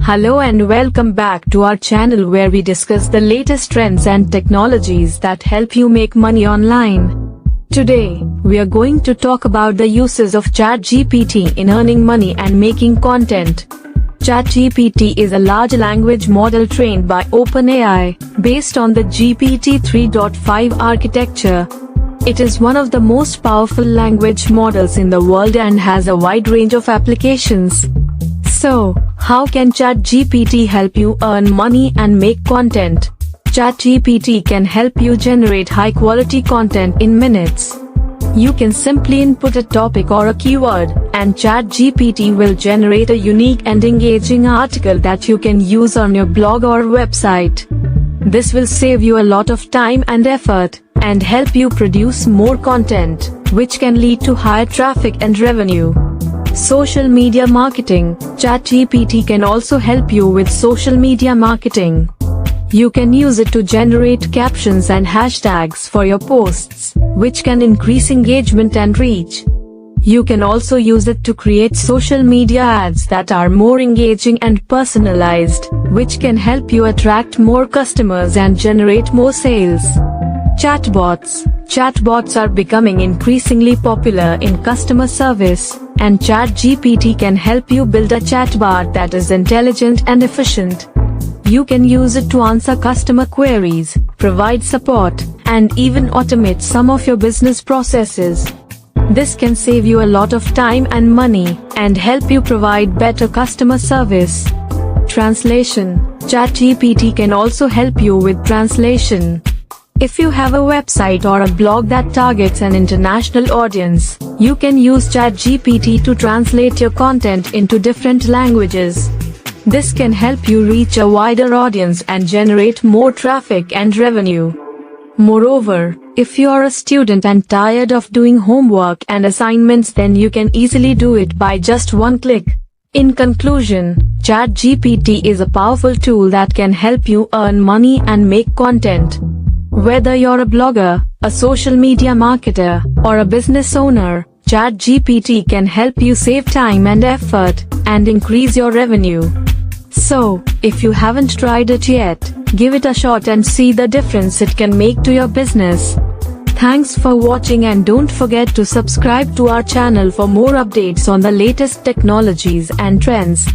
Hello and welcome back to our channel where we discuss the latest trends and technologies that help you make money online. Today, we are going to talk about the uses of Chatgpt in earning money and making content. Chatgpt is a large language model trained by OpenAI, based on the GPT 3.5 architecture. It is one of the most powerful language models in the world and has a wide range of applications. So, how can Chatgpt help you earn money and make content? Chatgpt can help you generate high-quality content in minutes. You can simply input a topic or a keyword, and Chatgpt will generate a unique and engaging article that you can use on your blog or website. This will save you a lot of time and effort, and help you produce more content, which can lead to higher traffic and revenue. Social media marketing. Chatgpt can also help you with social media marketing. You can use it to generate captions and hashtags for your posts, which can increase engagement and reach. You can also use it to create social media ads that are more engaging and personalized, which can help you attract more customers and generate more sales. Chatbots. Chatbots are becoming increasingly popular in customer service, and Chatgpt can help you build a chatbot that is intelligent and efficient. You can use it to answer customer queries, provide support, and even automate some of your business processes. This can save you a lot of time and money, and help you provide better customer service. Translation. Chatgpt can also help you with translation. If you have a website or a blog that targets an international audience, you can use Chatgpt to translate your content into different languages. This can help you reach a wider audience and generate more traffic and revenue. Moreover, if you are a student and tired of doing homework and assignments, then you can easily do it by just one click. In conclusion, Chatgpt is a powerful tool that can help you earn money and make content. Whether you're a blogger, a social media marketer, or a business owner, Chatgpt can help you save time and effort, and increase your revenue. So, if you haven't tried it yet, give it a shot and see the difference it can make to your business. Thanks for watching, and don't forget to subscribe to our channel for more updates on the latest technologies and trends.